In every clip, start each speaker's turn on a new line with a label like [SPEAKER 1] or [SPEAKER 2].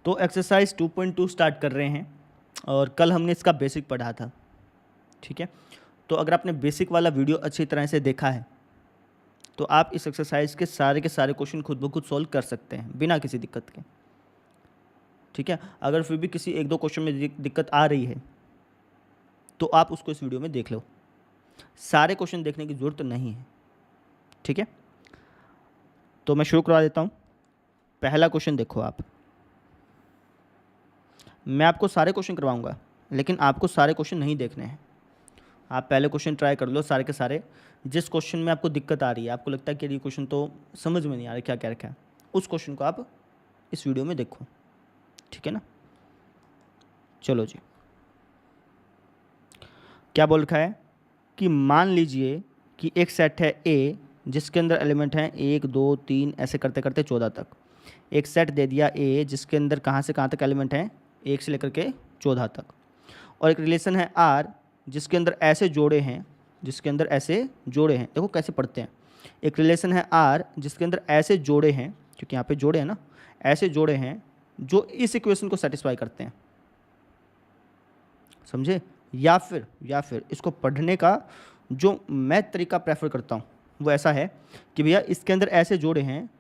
[SPEAKER 1] तो exercise 2.2 start कर रहे हैं और कल हमने इसका बेसिक पढ़ा था, ठीक है। तो अगर आपने बेसिक वाला वीडियो अच्छी तरह से देखा है तो आप इस एक्सरसाइज के सारे क्वेश्चन खुद ब खुद सॉल्व कर सकते हैं बिना किसी दिक्कत के, ठीक है। अगर फिर भी किसी एक दो क्वेश्चन में दिक्कत आ रही है तो आप उसको इस वीडियो में देख लो, सारे क्वेश्चन देखने की ज़रूरत नहीं है, ठीक है। तो मैं शुरू करवा देता हूँ। पहला क्वेश्चन देखो आप, मैं आपको सारे क्वेश्चन करवाऊंगा लेकिन आपको सारे क्वेश्चन नहीं देखने हैं। आप पहले क्वेश्चन ट्राई कर लो सारे के सारे, जिस क्वेश्चन में आपको दिक्कत आ रही है, आपको लगता है कि ये क्वेश्चन तो समझ में नहीं आ रहा क्या कह रखा है, उस क्वेश्चन को आप इस वीडियो में देखो, ठीक है ना। चलो जी, क्या बोल रखा है कि मान लीजिए कि एक सेट है ए जिसके अंदर एलिमेंट हैं 1 2 3 ऐसे करते करते 14 तक। एक सेट दे दिया ए जिसके अंदर कहाँ से कहाँ तक एलिमेंट हैं 1 से लेकर के 14 तक। और एक रिलेशन है आर जिसके अंदर ऐसे जोड़े हैं, जिसके अंदर ऐसे जोड़े हैं, देखो कैसे पढ़ते हैं। एक रिलेशन है आर जिसके अंदर ऐसे जोड़े हैं, क्योंकि यहाँ पे जोड़े हैं ना, ऐसे जोड़े हैं जो इस इक्वेशन को सेटिस्फाई करते हैं, समझे। या फिर इसको पढ़ने का जो मैं तरीका प्रेफर करता हूँ वो ऐसा है कि भैया इसके अंदर ऐसे जोड़े हैं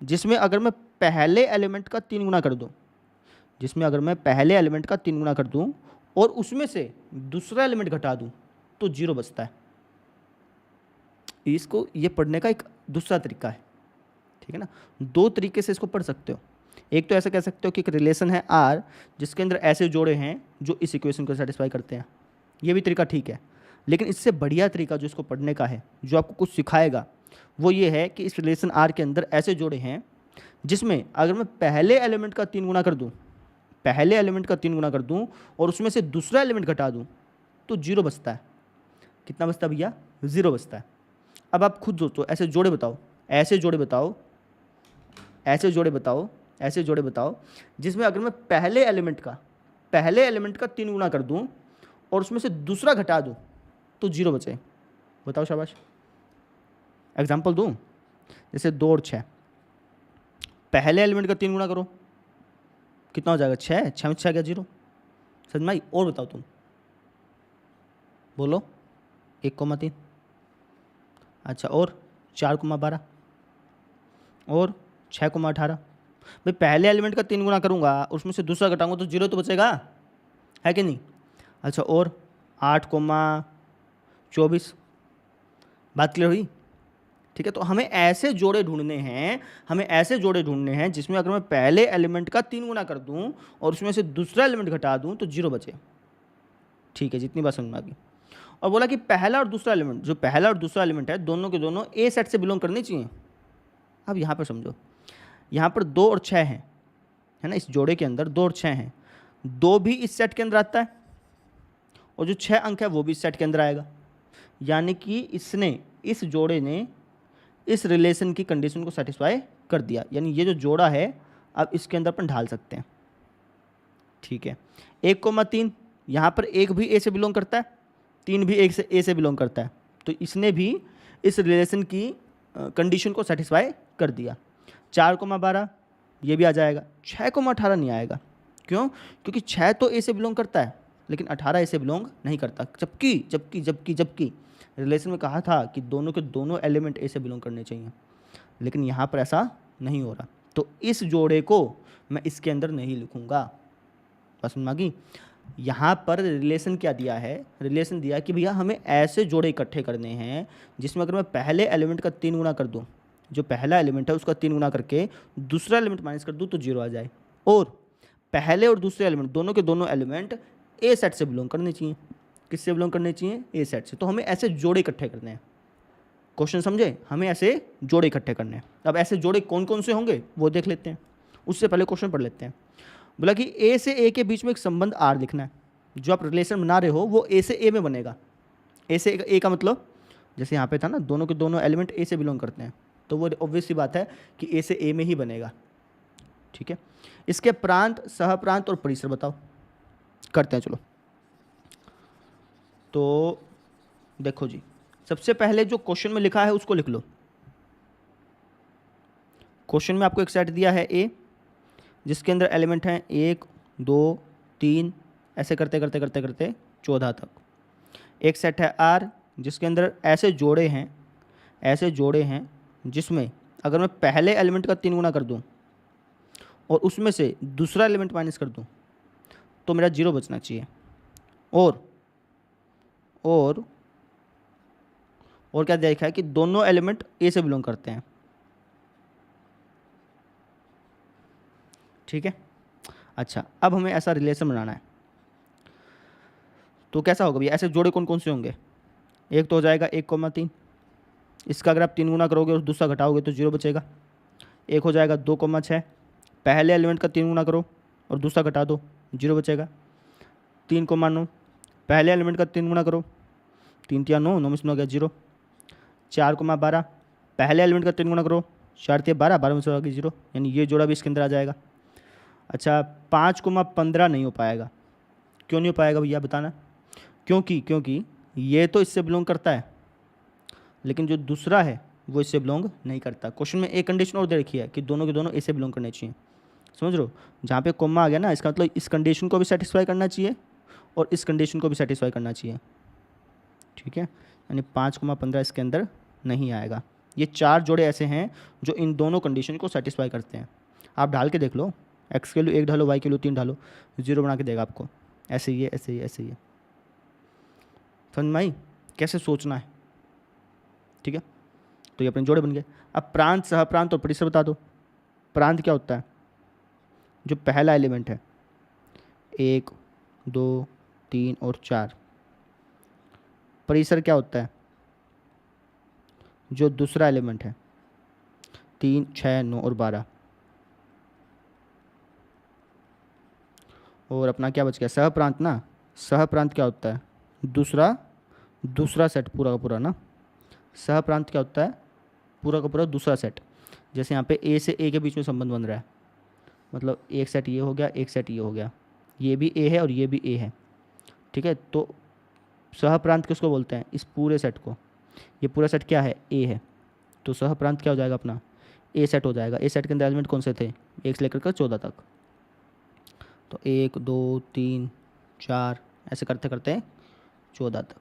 [SPEAKER 1] जिसमें अगर मैं पहले एलिमेंट का 3 गुना कर दूँ, जिसमें अगर मैं पहले एलिमेंट का 3 गुना कर दूँ और उसमें से दूसरा एलिमेंट घटा दूँ तो 0 बचता है। इसको ये पढ़ने का एक दूसरा तरीका है, ठीक है ना। दो तरीके से इसको पढ़ सकते हो। एक तो ऐसा कह सकते हो कि एक रिलेशन है आर जिसके अंदर ऐसे जोड़े हैं जो इस इक्वेशन को सेटिस्फाई करते हैं, ये भी तरीका ठीक है। लेकिन इससे बढ़िया तरीका जो इसको पढ़ने का है, जो आपको कुछ सिखाएगा, वो ये है कि इस रिलेशन आर के अंदर ऐसे जोड़े हैं जिसमें अगर मैं पहले एलिमेंट का 3 गुना कर दूँ, पहले एलिमेंट का 3 गुना कर दूँ और उसमें से दूसरा एलिमेंट घटा दूँ तो 0 बचता है। कितना बचता है भैया? 0 बचता है। अब आप खुद सोचो, ऐसे जोड़े बताओ, ऐसे जोड़े बताओ, ऐसे जोड़े बताओ, ऐसे जोड़े बताओ जिसमें अगर मैं पहले एलिमेंट का 3 गुना कर दूं और उसमें से दूसरा घटा दूं तो 0 बचे। बताओ, शाबाश। एग्जांपल दूं, जैसे 2 और 6, पहले एलिमेंट का 3 गुना करो, कितना हो जाएगा? 6, 6 में 6 गया 0। समझ में आई? और बताओ तुम, बोलो। 1,3, अच्छा, और 4,12 और 6,18। भाई पहले एलिमेंट का 3 गुना करूँगा, उसमें से दूसरा घटाऊंगा तो 0 तो बचेगा, है कि नहीं? अच्छा, और 8,24। बात क्लियर हुई? ठीक है। तो हमें ऐसे जोड़े ढूंढने हैं, जिसमें अगर मैं पहले एलिमेंट का 3 गुना कर दूं और उसमें से दूसरा एलिमेंट घटा दूं तो 0 बचे। ठीक है, जितनी बात समझ में आ गई। और बोला कि पहला और दूसरा एलिमेंट, जो पहला और दूसरा एलिमेंट है, दोनों के दोनों ए सेट से बिलोंग करने चाहिए। अब यहाँ पर समझो, यहाँ पर 2 और 6 हैं, है ना। इस जोड़े के अंदर 2 और 6 हैं, 2 भी इस सेट के अंदर आता है और जो 6 अंक है वो भी इस सेट के अंदर आएगा। यानी कि इस जोड़े ने इस रिलेशन की कंडीशन को सेटिस्फाई कर दिया। यानी ये जो जोड़ा है अब इसके अंदर अपन ढाल सकते हैं, ठीक है। 1,3, यहाँ पर 1 भी ए से बिलोंग करता है, 3 भी ए से बिलोंग करता है, तो इसने भी इस रिलेशन की कंडीशन को सेटिस्फाई कर दिया। 4,12 ये भी आ जाएगा। 6,18 नहीं आएगा, क्यों? क्योंकि 6 तो ए से बिलोंग करता है लेकिन 18 ए से बिलोंग नहीं करता। जबकि रिलेशन में कहा था कि दोनों के दोनों एलिमेंट ए से बिलोंग करने चाहिए, लेकिन यहाँ पर ऐसा नहीं हो रहा, तो इस जोड़े को मैं इसके अंदर नहीं लिखूँगा। बस समझ में आ गई? यहाँ पर रिलेशन क्या दिया है? रिलेशन दिया कि भैया हमें ऐसे जोड़े इकट्ठे करने हैं जिसमें अगर मैं पहले एलिमेंट का 3 गुना कर दूँ, जो पहला एलिमेंट है उसका 3 गुना करके दूसरा एलिमेंट माइनस कर दूँ तो 0 आ जाए, और पहले और दूसरे एलिमेंट, दोनों के दोनों एलिमेंट ए सेट से बिलोंग करने चाहिए। किससे बिलोंग करने चाहिए? ए सेट से। तो हमें ऐसे जोड़े इकट्ठे करने हैं। क्वेश्चन समझे? हमें ऐसे जोड़े इकट्ठे करने हैं। अब ऐसे जोड़े कौन कौन से होंगे वो देख लेते हैं, उससे पहले क्वेश्चन पढ़ लेते हैं। बोला कि ए से ए के बीच में एक संबंध आर लिखना है। जो आप रिलेशन बना रहे हो वो ए से ए में बनेगा। ए से ए का मतलब, जैसे यहाँ पे था ना, दोनों के दोनों एलिमेंट ए से बिलोंग करते हैं, तो वो ऑब्वियस सी बात है कि ए से ए में ही बनेगा, ठीक है। इसके प्रांत, सहप्रांत और परिसर बताओ। करते हैं, चलो। तो देखो जी, सबसे पहले जो क्वेश्चन में लिखा है उसको लिख लो। क्वेश्चन में आपको एक सेट दिया है ए जिसके अंदर एलिमेंट हैं 1 2 3, ऐसे करते करते करते करते 14 तक। एक सेट है R जिसके अंदर ऐसे जोड़े हैं जिसमें अगर मैं पहले एलिमेंट का 3 गुना कर दूं और उसमें से दूसरा एलिमेंट माइनस कर दूं तो मेरा 0 बचना चाहिए। और क्या देखा है कि दोनों एलिमेंट ए से बिलोंग करते हैं। ठीक है, अच्छा अब हमें ऐसा रिलेशन बनाना है। तो कैसा होगा भैया, ऐसे जोड़े कौन कौन से होंगे? एक तो हो जाएगा 1,3, इसका अगर आप 3 गुना करोगे और दूसरा घटाओगे तो 0 बचेगा। एक हो जाएगा 2,6, पहले एलिमेंट का 3 गुना करो और दूसरा घटा दो, 0 बचेगा। 3,9, पहले एलिमेंट का 3 गुना करो, 3 3 9, 9 में से 9 गया 0। 4,12, पहले एलिमेंट का 3 गुना करो, 4 3 12, 12 में से 0, यानी ये जोड़ा भी इसके अंदर आ जाएगा। अच्छा 5,15 नहीं हो पाएगा। क्यों नहीं हो पाएगा भैया बताना? क्योंकि ये तो इससे बिलोंग करता है लेकिन जो दूसरा है वो इससे बिलोंग नहीं करता। क्वेश्चन में एक कंडीशन और दे रखी है कि दोनों के दोनों इससे बिलोंग करने चाहिए। समझ रहे हो? जहाँ पे कोमा आ गया ना, इसका मतलब इस कंडीशन को भी सेटिस्फाई करना चाहिए और इस कंडीशन को भी सेटिस्फाई करना चाहिए। ठीक है, यानी 5,15 इसके अंदर नहीं आएगा। ये 4 जोड़े ऐसे हैं जो इन दोनों कंडीशन को सेटिस्फाई करते हैं। आप ढाल के देख लो, एक्स के लिए 1 ढालो, वाई के लिए 3 ढालो, 0 बना के देगा आपको। ऐसे ही है, ऐसे ही, ऐसे ही है। समझ में आई कैसे सोचना है? ठीक है, तो ये अपने जोड़े बन गए। अब प्रांत, सहप्रांत और परिसर बता दो। प्रांत क्या होता है? जो पहला एलिमेंट है 1 2 3 और 4। परिसर क्या होता है? जो दूसरा एलिमेंट है 3 6 9 और 12। और अपना क्या बच गया? सहप्रांत ना। सहप्रांत क्या होता है? दूसरा सेट पूरा का पूरा ना। सहप्रांत क्या होता है? पूरा का पूरा दूसरा सेट। जैसे यहाँ पे ए से ए के बीच में संबंध बन रहा है, मतलब एक सेट ये हो गया, एक सेट ये हो गया, ये भी ए है और ये भी ए है। ठीक है, तो सहप्रांत किसको बोलते हैं? इस पूरे सेट को। ये पूरा सेट क्या है? ए है। तो सहप्रांत क्या हो जाएगा अपना? ए सेट हो जाएगा। ए सेट के अंदर एलिमेंट कौन से थे? 1 से लेकर 14 तक। तो 1 2 3 4 ऐसे करते करते 14 तक।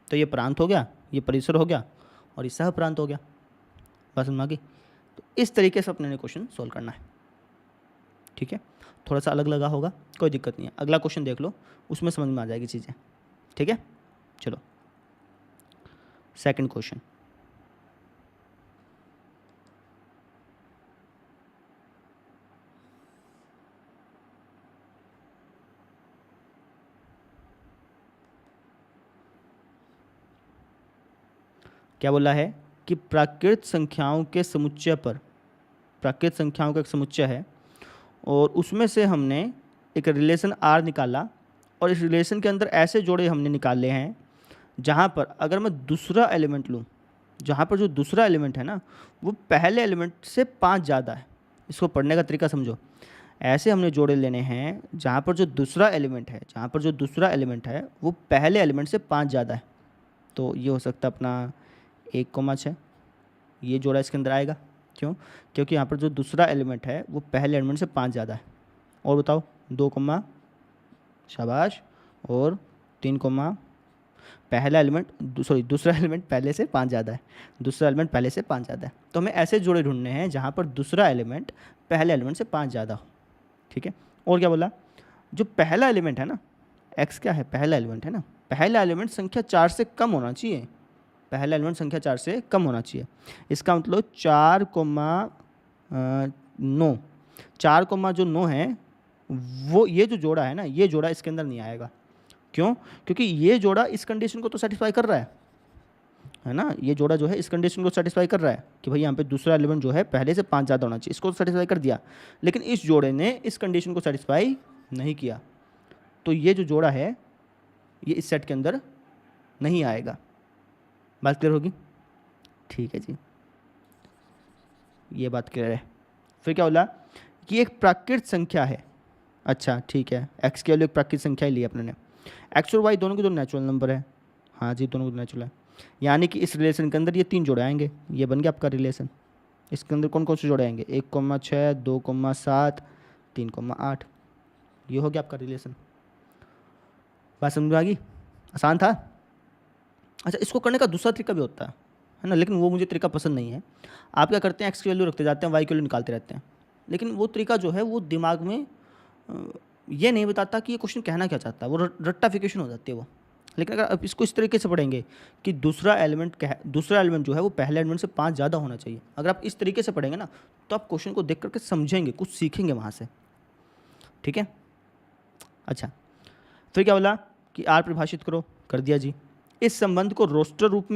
[SPEAKER 1] तो ये प्रांत हो गया, ये परिसर हो गया और ये सहप्रांत हो गया। बस समझ में आ गई? तो इस तरीके से अपने क्वेश्चन सोल्व करना है। ठीक है, थोड़ा सा अलग लगा होगा, कोई दिक्कत नहीं है। अगला क्वेश्चन देख लो, उसमें समझ में आ जाएगी चीज़ें। ठीक है, चलो सेकंड क्वेश्चन। क्या बोला है कि प्राकृत संख्याओं के समुच्चय पर, प्राकृत संख्याओं का एक समुच्चय है और उसमें से हमने एक रिलेशन R निकाला और इस रिलेशन के अंदर ऐसे जोड़े हमने निकाले हैं जहाँ पर अगर मैं दूसरा एलिमेंट लूँ, जहाँ पर जो दूसरा एलिमेंट है ना वो पहले एलिमेंट से 5 ज़्यादा है। इसको पढ़ने का तरीका समझो। ऐसे हमने जोड़े लेने हैं जहाँ पर जो दूसरा एलिमेंट है वो पहले एलिमेंट से 5 ज़्यादा है। तो ये हो सकता है अपना 1,6, ये जोड़ा इसके अंदर आएगा। क्यों? क्योंकि यहाँ पर जो दूसरा एलिमेंट है वो पहले एलिमेंट से 5 ज़्यादा है। और बताओ 2, शाबाश, और 3, पहला एलिमेंट दूसरा एलिमेंट पहले से 5 ज़्यादा है। दूसरा एलिमेंट पहले से 5 ज़्यादा है। तो हमें ऐसे जोड़े ढूंढने हैं जहाँ पर दूसरा एलिमेंट पहले एलिमेंट से 5 ज़्यादा हो। ठीक है, और क्या बोला? जो पहला एलिमेंट है ना, एक्स क्या है? पहला एलिमेंट है ना, पहला एलिमेंट संख्या 4 से कम होना चाहिए। पहला एलिमेंट संख्या 4 से कम होना चाहिए। इसका मतलब 4,9, 4,9 है वो, ये जो जोड़ा है ना, ये जोड़ा इसके अंदर नहीं आएगा। क्यों? क्योंकि ये जोड़ा इस कंडीशन को तो सेटिस्फाई कर रहा है ना। ये जोड़ा जो है इस कंडीशन को सेटिस्फाई कर रहा है कि भाई यहाँ पे दूसरा एलिमेंट जो है पहले से 5 ज़्यादा होना चाहिए, इसको सेटिस्फाई कर दिया। लेकिन इस जोड़े ने इस कंडीशन को सेटिस्फाई नहीं किया, तो ये जो जोड़ा है ये इस सेट के अंदर नहीं आएगा। बात क्लियर होगी? ठीक है जी, ये बात क्लियर है। फिर क्या बोला कि एक प्राकृत संख्या है। अच्छा ठीक है, एक्स के लिए एक प्राकृत संख्या ही ली अपने ने। एक्स और वाई दोनों के दोनों नेचुरल नंबर है। हाँ जी, दोनों के नेचुरल है। यानी कि इस रिलेशन के अंदर ये 3 जोड़े आएंगे। ये बन गया आपका रिलेशन। इसके अंदर कौन कौन से जोड़े आएंगे? 1,6, 2,7, 3,8। ये हो गया आपका रिलेशन। बात समझ में आ गई? आसान था। अच्छा, इसको करने का दूसरा तरीका भी होता है ना, लेकिन वो मुझे तरीका पसंद नहीं है। आप क्या करते हैं, एक्स की वैल्यू रखते जाते हैं, वाई की वैल्यू निकालते रहते हैं, लेकिन वो तरीका जो है वो दिमाग में ये नहीं बताता कि ये क्वेश्चन कहना क्या चाहता है, वो रट्टाफिकेशन हो जाती है वो। लेकिन अगर आप इसको इस तरीके से पढ़ेंगे कि दूसरा एलिमेंट जो है वो पहले एलिमेंट से 5 ज़्यादा होना चाहिए, अगर आप इस तरीके से पढ़ेंगे ना तो आप क्वेश्चन को देख करके समझेंगे, कुछ सीखेंगे वहाँ से। ठीक है। अच्छा, फिर क्या बोला कि आर परिभाषित करो, कर दिया जी। इस संबंध को रोस्टर रूप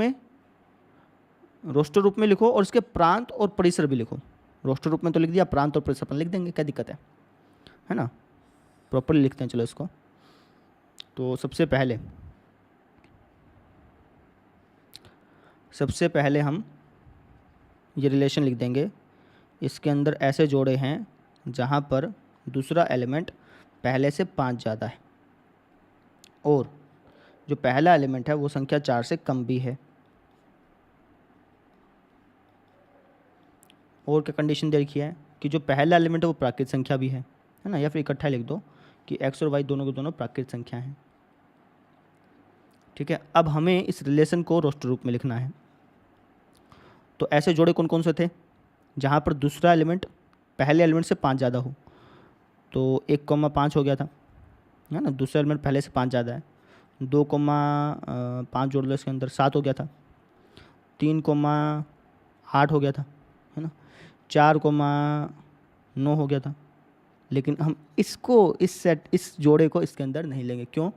[SPEAKER 1] में लिखो और इसके प्रांत और परिसर भी लिखो। रोस्टर रूप में तो लिख दिया, प्रांत और परिसर अपन लिख देंगे, क्या दिक्कत है ना। प्रॉपरली लिखते हैं, चलो इसको। तो सबसे पहले हम ये रिलेशन लिख देंगे। इसके अंदर ऐसे जोड़े हैं जहाँ पर दूसरा एलिमेंट पहले से 5 ज़्यादा है और जो पहला एलिमेंट है वो संख्या 4 से कम भी है। और क्या कंडीशन दे रखी है कि जो पहला एलिमेंट है वो प्राकृत संख्या भी है ना, या फिर इकट्ठा लिख दो कि x और y दोनों के दोनों प्राकृत संख्या हैं। ठीक है। अब हमें इस रिलेशन को रोस्टर रूप में लिखना है। तो ऐसे जोड़े कौन कौन से थे जहाँ पर दूसरा एलिमेंट पहले एलिमेंट से 5 ज़्यादा हो। तो 1,5 हो गया था, है ना, दूसरा एलिमेंट पहले से 5 ज़्यादा है। 2,5 जोड़ लो, इसके अंदर 7 हो गया था। 3,8 हो गया था, है ना। 4,9 हो गया था। लेकिन हम इस जोड़े को इसके अंदर नहीं लेंगे। क्यों?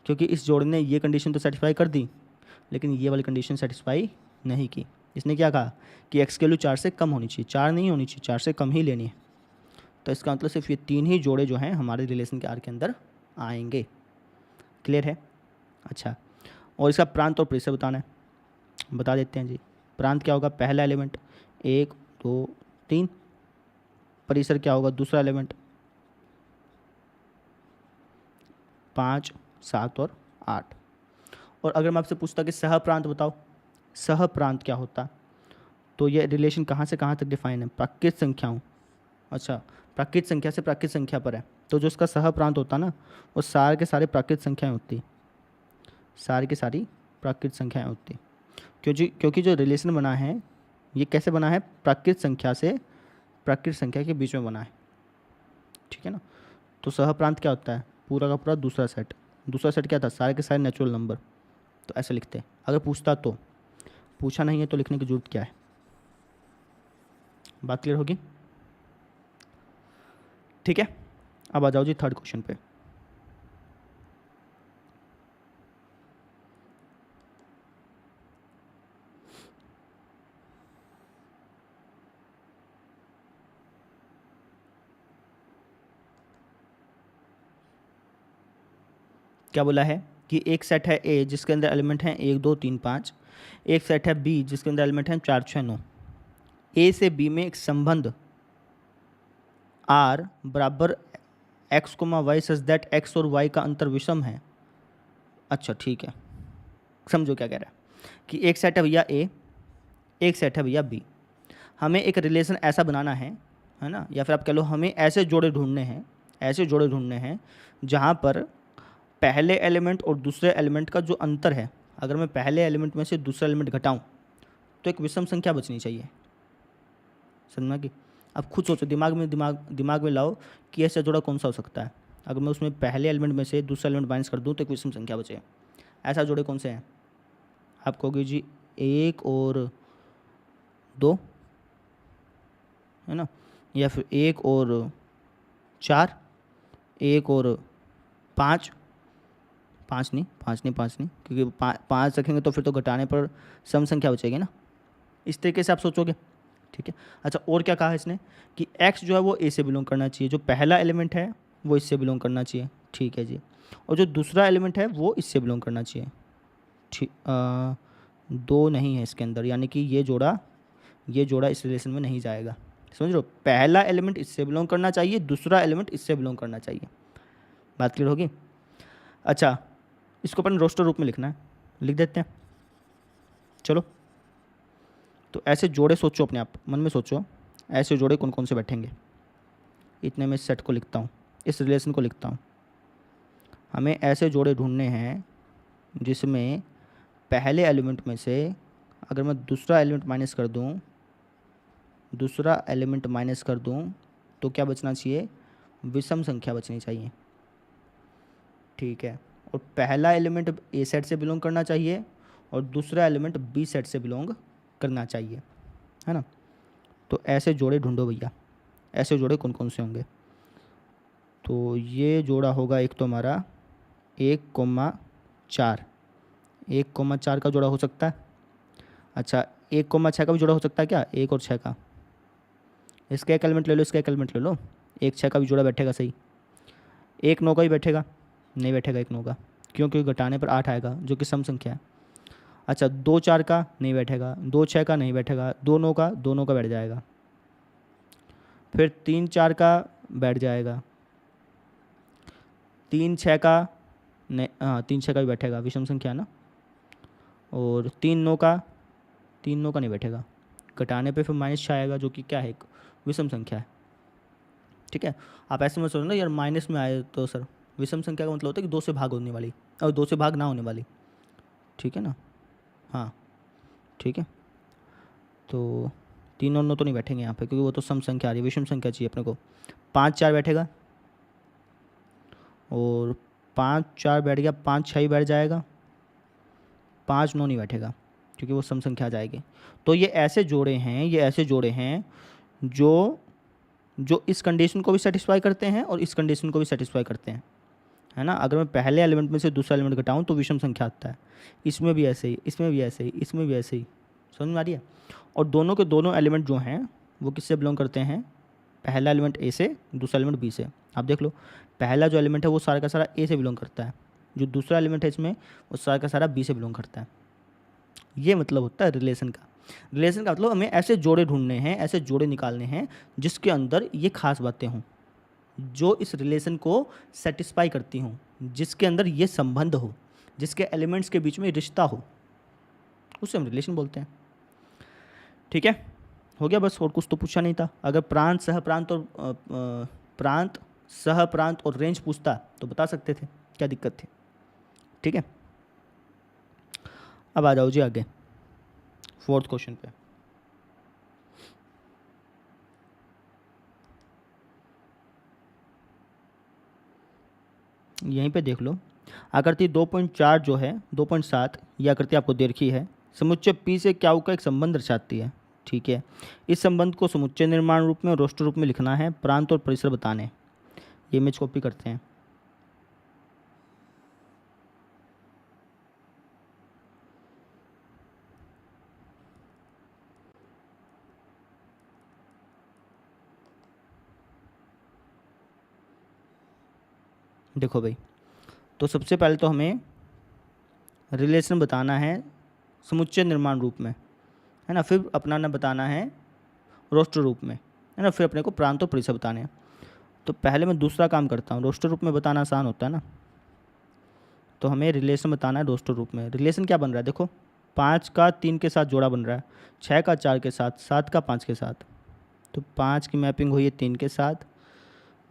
[SPEAKER 1] क्योंकि इस जोड़े ने ये कंडीशन तो सेटिस्फाई कर दी, लेकिन ये वाली कंडीशन सेटिस्फाई नहीं की। इसने क्या कहा कि x की वैल्यू 4 से कम होनी चाहिए, 4 नहीं होनी चाहिए, 4 से कम ही लेनी है। तो इसका मतलब सिर्फ ये 3 ही जोड़े जो हैं हमारे रिलेशन के आर के अंदर आएंगे। क्लियर है? अच्छा, और इसका प्रांत और परिसर बताना है, बता देते हैं जी। प्रांत क्या होगा? पहला एलिमेंट 1, 2, 3। परिसर क्या होगा? दूसरा एलिमेंट 5, 7 और 8। और अगर मैं आपसे पूछता कि सह प्रांत बताओ, सह प्रांत क्या होता, तो ये रिलेशन कहाँ से कहाँ तक डिफाइन है? प्राकृत संख्याओं। अच्छा, प्राकृत संख्या से प्राकृत संख्या पर है, तो जो इसका सह प्रांत होता ना वो सारे के सारे प्राकृत संख्याएं होती, सारी की सारी प्राकृत संख्याएं होती। क्योंकि जो रिलेशन बना है ये कैसे बना है? प्राकृत संख्या से प्राकृत संख्या के बीच में बना है। ठीक है ना। तो सह प्रांत क्या होता है? पूरा का पूरा दूसरा सेट। दूसरा सेट क्या था? सारे के सारे नेचुरल नंबर। तो ऐसे लिखते हैं अगर पूछता तो। पूछा नहीं है तो लिखने की जरूरत क्या है? बात क्लियर होगी? ठीक है। अब आ जाओ जी थर्ड क्वेश्चन पे। क्या बोला है कि एक सेट है ए जिसके अंदर एलिमेंट हैं 1, 2, 3, 5। एक सेट है बी जिसके अंदर एलिमेंट हैं 4, 6, 9। ए से बी में एक संबंध आर बराबर x comma y such that x और वाई का अंतर विषम है। अच्छा ठीक है, समझो क्या कह रहा है कि एक सेट है भैया ए, एक सेट है भैया बी। हमें एक रिलेशन ऐसा बनाना है ना, या फिर आप कह लो हमें ऐसे जोड़े ढूंढने हैं जहाँ पर पहले एलिमेंट और दूसरे एलिमेंट का जो अंतर है, अगर मैं पहले एलिमेंट में से दूसरा एलिमेंट घटाऊं तो एक विषम संख्या बचनी चाहिए। समझना कि अब खुद सोचो, दिमाग में लाओ कि ऐसा जोड़ा कौन सा हो सकता है। अगर मैं उसमें पहले एलिमेंट में से दूसरा एलिमेंट माइनस कर दूं तो एक विषम संख्या बचे। ऐसा जोड़े कौन से हैं? आप कहोगे जी 1 और 2, है ना, या फिर 1 और 4, 1 और 5 नहीं, क्योंकि 5 रखेंगे तो फिर तो घटाने पर सम संख्या बचेगी ना। इस तरीके से आप सोचोगे। ठीक है। अच्छा, और क्या कहा है इसने कि x जो है वो a से बिलोंग करना चाहिए, जो पहला एलिमेंट है वो इससे बिलोंग करना चाहिए। ठीक है जी। और जो दूसरा एलिमेंट है वो इससे बिलोंग करना चाहिए। ठीक, 2 नहीं है इसके अंदर, यानी कि ये जोड़ा इस रिलेशन में नहीं जाएगा। समझ लो, पहला एलिमेंट इससे बिलोंग करना चाहिए, दूसरा एलिमेंट इससे बिलोंग करना चाहिए। बात क्लियर होगी? अच्छा, इसको अपन रोस्टर रूप में लिखना है, लिख देते हैं। चलो, तो ऐसे जोड़े सोचो, अपने आप मन में सोचो ऐसे जोड़े कौन कौन से बैठेंगे। इतने में सेट को लिखता हूँ, इस रिलेशन को लिखता हूँ। हमें ऐसे जोड़े ढूंढने हैं जिसमें पहले एलिमेंट में से अगर मैं दूसरा एलिमेंट माइनस कर दूं तो क्या बचना चाहिए, विषम संख्या बचनी चाहिए। ठीक है, और पहला एलिमेंट ए सेट से बिलोंग करना चाहिए और दूसरा एलिमेंट बी सेट से बिलोंग करना चाहिए, है ना। तो ऐसे जोड़े ढूंढो भैया, ऐसे जोड़े कौन कौन से होंगे। तो ये जोड़ा होगा एक तो हमारा 1,4, 1,4 का जोड़ा हो सकता है। अच्छा, 1,6 का भी जोड़ा हो सकता है क्या, 1 और 6 का। इसका एक एलिमेंट ले लो, इसका एक एलिमेंट ले लो, 1,6 का भी जोड़ा बैठेगा सही। 1,9 का भी बैठेगा, नहीं बैठेगा 1,9 का, क्योंकि घटाने पर 8 आएगा जो कि सम संख्या है। अच्छा, 2,4 का नहीं बैठेगा, 2,6 का नहीं बैठेगा, 2,9 का, 2,9 का बैठ जाएगा। फिर 3,4 का बैठ जाएगा, 3,6 का नहीं, हाँ 3,6 का भी बैठेगा, विषम संख्या है ना। और 3,9 का, 3,9 का नहीं बैठेगा, घटाने पे फिर -6 आएगा जो कि क्या है, एक विषम संख्या है। ठीक है, आप ऐसे में सोचो ना यार माइनस में आए तो सर विषम संख्या का मतलब होता है कि 2 से भाग होने वाली और 2 से भाग ना होने वाली। ठीक है ना, हाँ ठीक है। तो 3 और 9 तो नहीं बैठेंगे यहाँ पे क्योंकि वो तो सम संख्या आ रही है, विषम संख्या चाहिए अपने को। 5,4 बैठेगा और 5,4 बैठ गया, 5,6 ही बैठ जाएगा, 5,9 नहीं बैठेगा क्योंकि वो सम संख्या आ जाएगी। तो ये ऐसे जोड़े हैं, ये ऐसे जोड़े हैं जो जो इस कंडीशन को भी सेटिस्फाई करते हैं और इस कंडीशन को भी सेटिस्फाई करते हैं, है ना। अगर मैं पहले एलिमेंट में से दूसरा एलिमेंट घटाऊं तो विषम संख्या आता है। इसमें भी ऐसे ही, इसमें भी ऐसे ही, इसमें भी ऐसे ही, समझ में आ रही है। और दोनों के दोनों एलिमेंट जो हैं वो किससे बिलोंग करते हैं, पहला एलिमेंट ए से, दूसरा एलिमेंट बी से। आप देख लो, पहला जो एलिमेंट है वो सारा का सारा ए से बिलोंग करता है, जो दूसरा एलिमेंट है इसमें वो सारा का सारा बी से बिलोंग करता है। ये मतलब होता है रिलेशन का। रिलेशन का मतलब हमें ऐसे जोड़े ढूंढने हैं, ऐसे जोड़े निकालने हैं जिसके अंदर ये खास बातें हों, जो इस रिलेशन को सेटिस्फाई करती हों, जिसके अंदर ये संबंध हो, जिसके एलिमेंट्स के बीच में रिश्ता हो, उसे हम रिलेशन बोलते हैं। ठीक है, हो गया बस, और कुछ तो पूछा नहीं था। अगर प्रांत सहप्रांत और प्रांत सहप्रांत और रेंज पूछता तो बता सकते थे, क्या दिक्कत थी। ठीक है, अब आ जाओ जी आगे 4th क्वेश्चन पे। यहीं पे देख लो, आकृति 2.4 जो है 2.7 ये आकृति आपको दे रखी है, समुच्चय पी से क्यू का एक संबंध दर्शाती है। ठीक है, इस संबंध को समुच्चय निर्माण रूप में और रोस्टर रूप में लिखना है, प्रांत और परिसर बताने। ये इमेज कॉपी करते हैं। देखो भाई, तो सबसे पहले तो हमें रिलेशन बताना है समुच्चय निर्माण रूप में, है ना, फिर अपना ना बताना है रोस्टर रूप में, है ना, फिर अपने को प्रांत और परिसर बताने हैं। तो पहले मैं दूसरा काम करता हूँ, रोस्टर रूप में बताना आसान होता है ना, तो हमें रिलेशन बताना है रोस्टर रूप में। रिलेशन क्या बन रहा है, देखो 5 का 3 के साथ जोड़ा बन रहा है, 6 का 4 के साथ, 7 का 5 के साथ। तो 5 की मैपिंग हुई है 3 के साथ,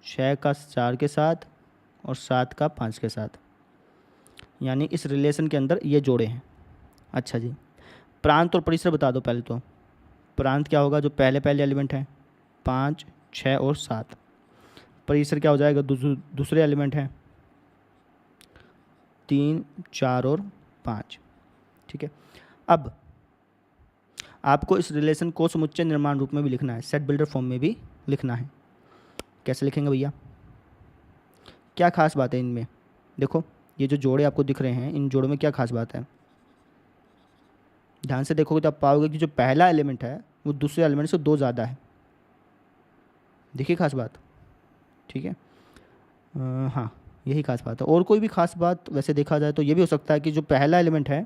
[SPEAKER 1] 6 का 4 के साथ और 7 का 5 के साथ, यानी इस रिलेशन के अंदर ये जोड़े हैं। अच्छा जी, प्रांत और परिसर बता दो पहले तो। प्रांत क्या होगा, जो पहले पहले एलिमेंट हैं 5, 6 और 7। परिसर क्या हो जाएगा, दूसरे एलिमेंट हैं 3, 4 और 5। ठीक है, अब आपको इस रिलेशन को समुच्चय निर्माण रूप में भी लिखना है, सेट बिल्डर फॉर्म में भी लिखना है। कैसे लिखेंगे भैया, क्या खास बात है इनमें, देखो ये जो जोड़े आपको दिख रहे हैं इन जोड़ों में क्या खास बात है, ध्यान से देखोगे तो आप पाओगे कि जो पहला एलिमेंट है वो दूसरे एलिमेंट से 2 ज़्यादा है। देखिए खास बात, ठीक है, हाँ यही खास बात है। और कोई भी खास बात वैसे देखा जाए तो ये भी हो सकता है कि जो पहला एलिमेंट है,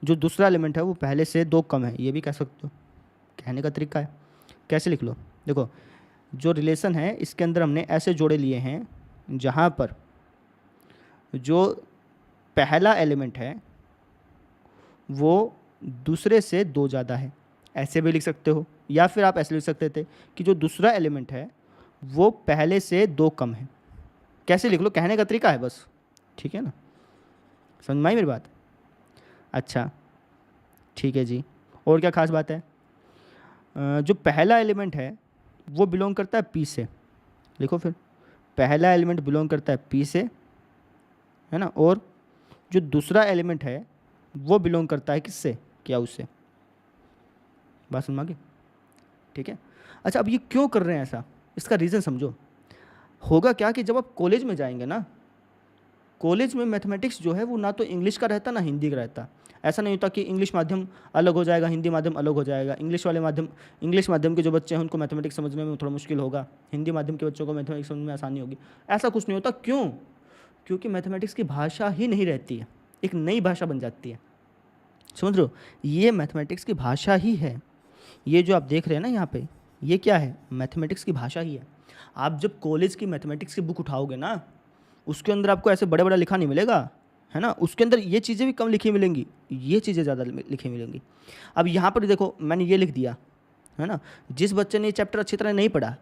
[SPEAKER 1] जो दूसरा एलिमेंट है वो पहले से 2 कम है, ये भी कह सकते हो। कहने का तरीका है, कैसे लिख लो, देखो जो रिलेशन है इसके अंदर हमने ऐसे जोड़े लिए हैं जहाँ पर जो पहला एलिमेंट है वो दूसरे से 2 ज़्यादा है। ऐसे भी लिख सकते हो, या फिर आप ऐसे लिख सकते थे कि जो दूसरा एलिमेंट है वो पहले से 2 कम है। कैसे लिख लो, कहने का तरीका है बस, ठीक है ना, समझ में आई मेरी बात? अच्छा ठीक है जी, और क्या खास बात है? जो पहला एलिमेंट है वो बिलोंग करता है पी से, लिखो फिर, पहला एलिमेंट बिलोंग करता है पी से, है ना, और जो दूसरा एलिमेंट है वो बिलोंग करता है किससे, क्या उससे, बात समझ में आ गई? ठीक है। अच्छा अब ये क्यों कर रहे हैं ऐसा, इसका रीज़न समझो। होगा क्या कि जब आप कॉलेज में जाएंगे ना, कॉलेज में मैथमेटिक्स जो है वो ना तो इंग्लिश का रहता ना हिंदी का रहता। ऐसा नहीं होता कि इंग्लिश माध्यम अलग हो जाएगा, हिंदी माध्यम अलग हो जाएगा। इंग्लिश माध्यम के जो बच्चे हैं उनको मैथमेटिक्स समझने में थोड़ा मुश्किल होगा, हिंदी माध्यम के बच्चों को मैथमेटिक्स समझने में आसानी होगी। ऐसा कुछ नहीं होता। क्यों? क्योंकि मैथमेटिक्स की भाषा ही नहीं रहती है, एक नई भाषा बन जाती है। समझ लो, ये मैथमेटिक्स की भाषा ही है। ये जो आप देख रहे हैं ना यहाँ पे, ये क्या है? मैथमेटिक्स की भाषा ही है। आप जब कॉलेज की मैथमेटिक्स की बुक उठाओगे ना, उसके अंदर आपको ऐसे बड़े बड़ा लिखा नहीं मिलेगा, है ना, उसके अंदर ये चीज़ें भी कम लिखी मिलेंगी, ये चीज़ें ज़्यादा लिखी मिलेंगी। अब यहाँ पर देखो मैंने ये लिख दिया, है ना, जिस बच्चे ने ये चैप्टर अच्छी तरह नहीं पढ़ा,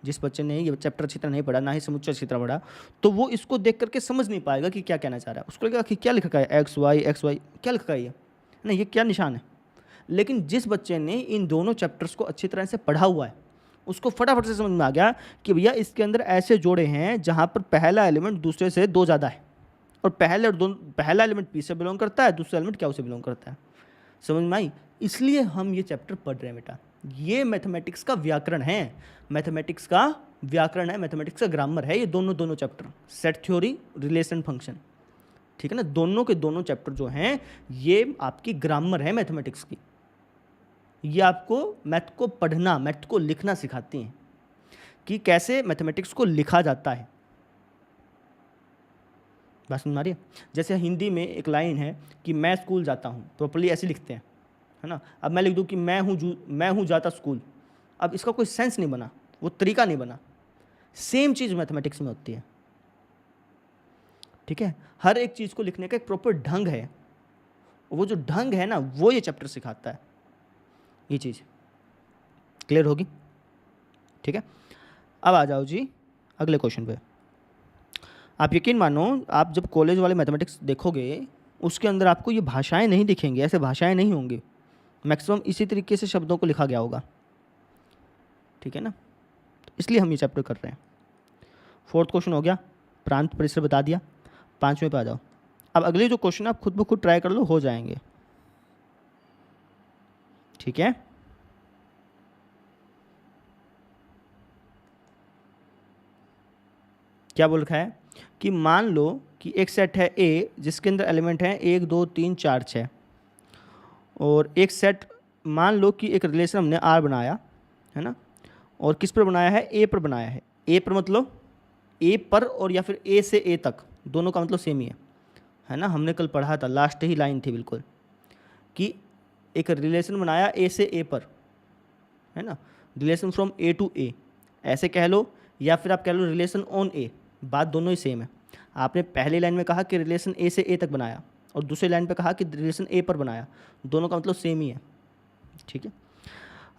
[SPEAKER 1] जिस बच्चे ने ये चैप्टर अच्छी तरह नहीं पढ़ा, ना ही समुच्चय अच्छी तरह पढ़ा, तो वो इसको देख करके समझ नहीं पाएगा कि क्या कहना चाह रहा है। उसको लगेगा कि क्या लिखा है, एक्स वाई क्या लिखा है, ये ना, ये क्या निशान है। लेकिन जिस बच्चे ने इन दोनों चैप्टर्स को अच्छी तरह से पढ़ा हुआ है, उसको फटाफट से समझ में आ गया कि भैया इसके अंदर ऐसे जोड़े हैं जहाँ पर पहला एलिमेंट दूसरे से 2 ज़्यादा है, और पहला एलिमेंट पी से बिलोंग करता है, दूसरा एलिमेंट क्या से बिलोंग करता है। समझ में आई? इसलिए हम ये चैप्टर पढ़ रहे हैं बेटा। ये मैथमेटिक्स का व्याकरण है, मैथमेटिक्स का व्याकरण है, मैथमेटिक्स का ग्रामर है ये दोनों chapter, set theory, relation, function, ठीक है ना। दोनों के दोनों चैप्टर जो हैं ये आपकी ग्रामर है मैथमेटिक्स की। ये आपको मैथ को पढ़ना, मैथ को लिखना सिखाती हैं कि कैसे मैथमेटिक्स को लिखा जाता है। बात समझ में आ रही है? जैसे हिंदी में एक लाइन है कि मैं स्कूल जाता हूँ, प्रॉपर्ली ऐसे लिखते हैं, है ना। अब मैं लिख दूँ कि मैं हूँ जाता स्कूल, अब इसका कोई सेंस नहीं बना, वो तरीका नहीं बना। सेम चीज़ मैथमेटिक्स में होती है, ठीक है। हर एक चीज़ को लिखने का एक प्रॉपर ढंग है, वो जो ढंग है ना वो ये चैप्टर सिखाता है। ये चीज़ क्लियर होगी? ठीक है। अब आ जाओ जी अगले क्वेश्चन पे। आप यकीन मानो, आप जब कॉलेज वाले मैथमेटिक्स देखोगे उसके अंदर आपको ये भाषाएं नहीं दिखेंगी, ऐसे भाषाएं नहीं होंगी, मैक्सिमम इसी तरीके से शब्दों को लिखा गया होगा, ठीक है ना। इसलिए हम ये चैप्टर कर रहे हैं। 4th क्वेश्चन हो गया, प्रांत परिसर बता दिया। 5वें पे आ जाओ। अब अगले जो क्वेश्चन आप खुद ब खुद ट्राई कर लो, हो जाएंगे, ठीक है। क्या बोल रखा है कि मान लो कि एक सेट है ए जिसके अंदर एलिमेंट हैं 1 2 3 4 6, और एक सेट, मान लो कि एक रिलेशन हमने आर बनाया, है ना, और किस पर बनाया है? ए पर बनाया है। ए पर मतलब ए पर, और या फिर ए से ए तक, दोनों का मतलब सेम ही है ना। हमने कल पढ़ा था, लास्ट ही लाइन थी बिल्कुल, कि एक रिलेशन बनाया ए से ए पर, है ना, रिलेशन फ्रॉम ए टू ए, ऐसे कह लो, या फिर आप कह लो रिलेशन ऑन ए, बात दोनों ही सेम है। आपने पहली लाइन में कहा कि रिलेशन ए से ए तक बनाया, और दूसरी लाइन पे कहा कि रिलेशन ए पर बनाया, दोनों का मतलब सेम ही है, ठीक है।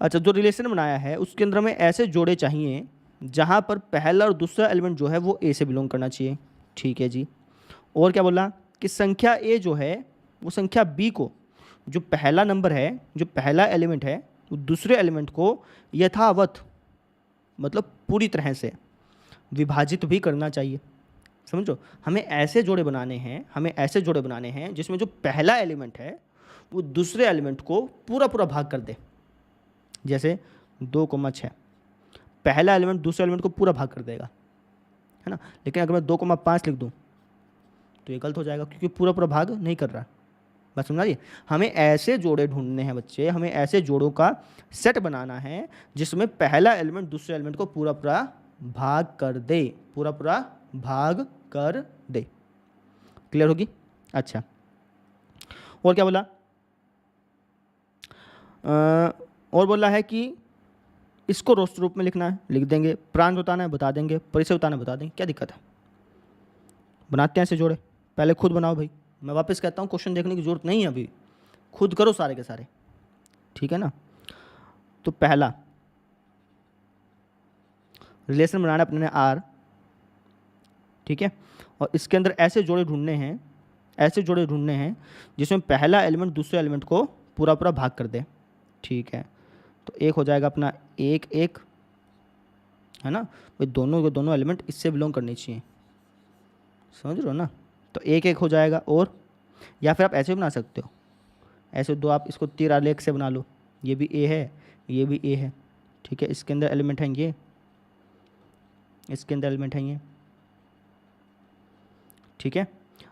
[SPEAKER 1] अच्छा, जो रिलेशन बनाया है उसके अंदर हमें ऐसे जोड़े चाहिए जहाँ पर पहला और दूसरा एलिमेंट जो है वो ए से बिलोंग करना चाहिए, ठीक है जी। और क्या बोला कि संख्या ए जो है वो संख्या बी को, जो पहला नंबर है, जो पहला एलिमेंट है, वो दूसरे एलिमेंट को यथावत, मतलब पूरी तरह से विभाजित भी करना चाहिए। समझो, हमें ऐसे जोड़े बनाने हैं, हमें ऐसे जोड़े बनाने हैं जिसमें जो पहला एलिमेंट है वो दूसरे एलिमेंट को पूरा पूरा भाग कर दे। जैसे 2,6, पहला एलिमेंट दूसरे एलिमेंट को पूरा भाग कर देगा, है ना। लेकिन अगर मैं 2,5 लिख दूं तो ये गलत हो जाएगा, क्योंकि पूरा पूरा भाग नहीं कर रहा। बस समझा रही? हमें ऐसे जोड़े ढूंढने हैं बच्चे, हमें ऐसे जोड़ों का सेट बनाना है जिसमें पहला एलिमेंट दूसरे एलिमेंट को पूरा पूरा भाग कर दे, पूरा पूरा भाग कर दे। क्लियर होगी? अच्छा, और क्या बोला? और बोला है कि इसको रोस्ट रूप में लिखना है, लिख देंगे। प्रांत बताना है, बता देंगे। परिसर बताना है, बता देंगे। क्या दिक्कत है? बनाते हैं ऐसे जोड़े, पहले खुद बनाओ भाई। मैं वापस कहता हूँ, क्वेश्चन देखने की जरूरत नहीं है अभी, खुद करो सारे के सारे, ठीक है ना। तो पहला रिलेशन बनाना अपने ने आर, ठीक है, और इसके अंदर ऐसे जोड़े ढूंढने हैं, ऐसे जोड़े ढूंढने हैं जिसमें पहला एलिमेंट दूसरे एलिमेंट को पूरा पूरा भाग कर दे, ठीक है। तो एक हो जाएगा अपना एक एक, है ना, भाई दोनों के दोनों एलिमेंट इससे बिलोंग करनी चाहिए, समझ रहे हो ना। तो एक एक हो जाएगा, और या फिर आप ऐसे भी बना सकते हो, ऐसे दो आप इसको तीर आलेख से बना लो, ये भी ए है, ये भी ए है, ठीक है, इसके अंदर एलिमेंट हैं ये, इसके अंदर एलिमेंट हैं ये, ठीक है।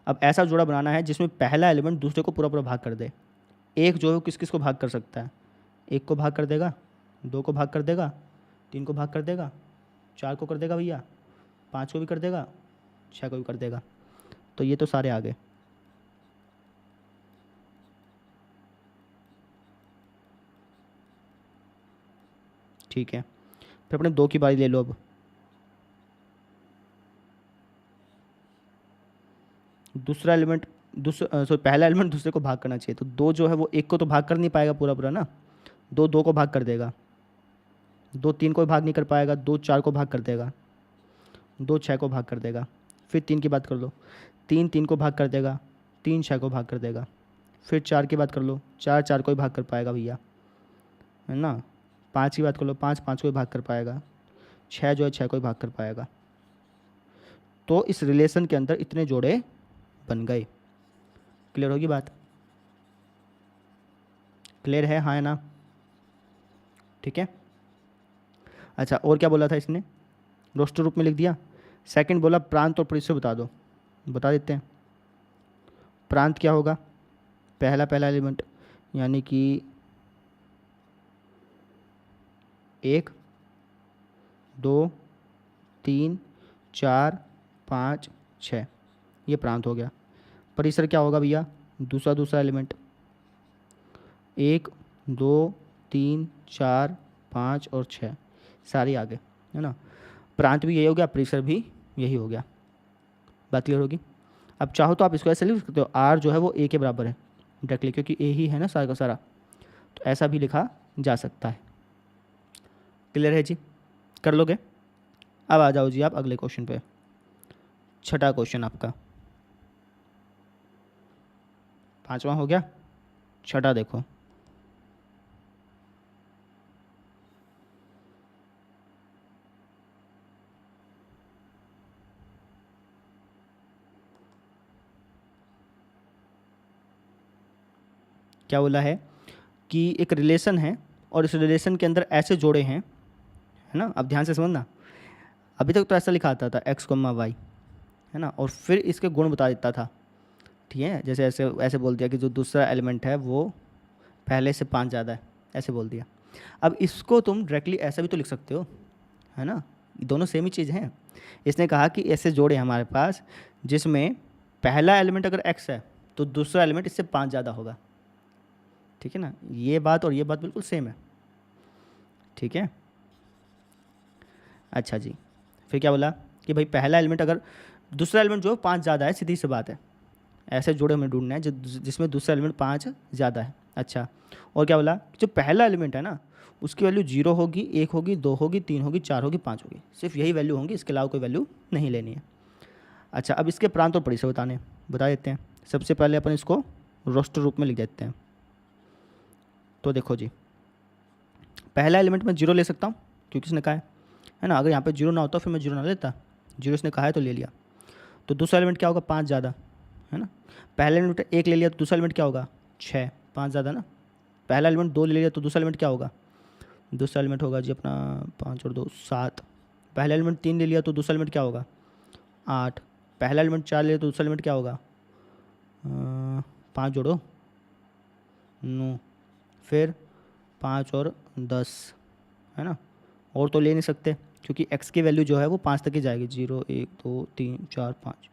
[SPEAKER 1] अब ऐसा जोड़ा बनाना है जिसमें पहला एलिमेंट दूसरे को पूरा पूरा भाग कर दे। एक जो है किस किस को भाग कर सकता है, एक को भाग कर देगा, दो को भाग कर देगा, तीन को भाग कर देगा, चार को कर देगा भैया, पाँच को भी कर देगा, छः को भी कर देगा। तो ये तो सारे आ गए, ठीक है। फिर अपने दो की बारी ले लो। अब दूसरा एलिमेंट पहला एलिमेंट दूसरे को भाग करना चाहिए, तो दो जो है वो एक को तो भाग कर नहीं पाएगा पूरा पूरा ना, दो दो को भाग कर देगा, दो तीन को भाग नहीं कर पाएगा, दो चार को भाग कर देगा, दो छः को भाग कर देगा। फिर तीन की बात कर लो, तीन तीन को भाग कर देगा, तीन छः को भाग कर देगा। फिर चार की बात कर लो, चार चार को ही भाग कर पाएगा भैया, है ना। पाँच की बात कर लो, पाँच पाँच को ही भाग कर पाएगा, छः जो है छः को ही भाग कर पाएगा। तो इस रिलेशन के अंदर इतने जोड़े बन गए। क्लियर होगी बात, क्लियर है, हाँ है ना, ठीक है। अच्छा, और क्या बोला था इसने, रोस्टर रूप में लिख दिया। सेकंड बोला प्रांत और परिसर बता दो, बता देते हैं। प्रांत क्या होगा, पहला पहला एलिमेंट, यानी कि एक, दो, तीन, चार, पाँच, छः, ये प्रांत हो गया। परिसर क्या होगा भैया, दूसरा दूसरा एलिमेंट, एक, दो, तीन, चार, पाँच और छः, सारे आ गए, है ना। प्रांत भी यही हो गया, परिसर भी यही हो गया। बात क्लियर होगी। अब चाहो तो आप इसको ऐसे लिख सकते हो, आर जो है वो ए के बराबर है डायरेक्टली, क्योंकि ए ही है ना सारा का सारा, तो ऐसा भी लिखा जा सकता है। क्लियर है जी, कर लोगे। अब आ जाओ जी आप अगले क्वेश्चन पे, छठा क्वेश्चन आपका, पांचवा हो गया, छठा देखो। क्या बोला है कि एक रिलेशन है और इस रिलेशन के अंदर ऐसे जोड़े हैं, है ना। अब ध्यान से समझना, अभी तक तो ऐसा लिखा आता था एक्स कोमा वाई, है ना, और फिर इसके गुण बता देता था, ठीक है। जैसे ऐसे ऐसे बोल दिया कि जो दूसरा एलिमेंट है वो पहले से 5 ज़्यादा है, ऐसे बोल दिया। अब इसको तुम डायरेक्टली ऐसा भी तो लिख सकते हो, है ना, दोनों सेम ही चीज़ हैं। इसने कहा कि ऐसे जोड़े हमारे पास जिसमें पहला एलिमेंट अगर एक्स है तो दूसरा एलिमेंट इससे 5 ज़्यादा होगा, ठीक है ना। ये बात और ये बात बिल्कुल सेम है, ठीक है। अच्छा जी, फिर क्या बोला कि भाई पहला एलिमेंट अगर दूसरा एलिमेंट जो 5 ज़्यादा है, सीधी सी बात है, ऐसे जोड़े हमें ढूंढना है जिसमें दूसरा एलिमेंट 5 ज़्यादा है। अच्छा, और क्या बोला, जो पहला एलिमेंट है ना उसकी वैल्यू 0 होगी, 1 होगी, 2 होगी, 3 होगी, 4 होगी, 5 होगी, सिर्फ यही वैल्यू होंगी, इसके अलावा कोई वैल्यू नहीं लेनी है। अच्छा, अब इसके प्रांत और परिसर बता देते हैं। सबसे पहले अपन इसको रोस्टर रूप में लिख देते हैं। तो देखो जी, पहला एलिमेंट मैं 0 ले सकता हूँ क्योंकि इसने कहा है ना, अगर यहाँ पे 0 ना होता फिर मैं 0 ना लेता, 0 इसने कहा है तो ले लिया। तो दूसरा एलिमेंट क्या होगा, 5 ज़्यादा, है ना। पहला एलिमेंट 1 ले लिया तो दूसरा एलिमेंट क्या होगा, 6, 5 ज़्यादा ना। पहला एलिमेंट 2 ले लिया तो दूसरा एलिमेंट क्या होगा, दूसरा एलिमेंट होगा जी अपना 5 और 2 7। पहला एलिमेंट 3 ले लिया तो दूसरा एलिमेंट क्या होगा, 8। पहला एलिमेंट 4 ले लिया तो दूसरा एलिमेंट क्या होगा, 5 जोड़ो 9, फिर 5 और 10, है ना। और तो ले नहीं सकते क्योंकि x की वैल्यू जो है वो 5 तक ही जाएगी, 0 1 2 3 4 5।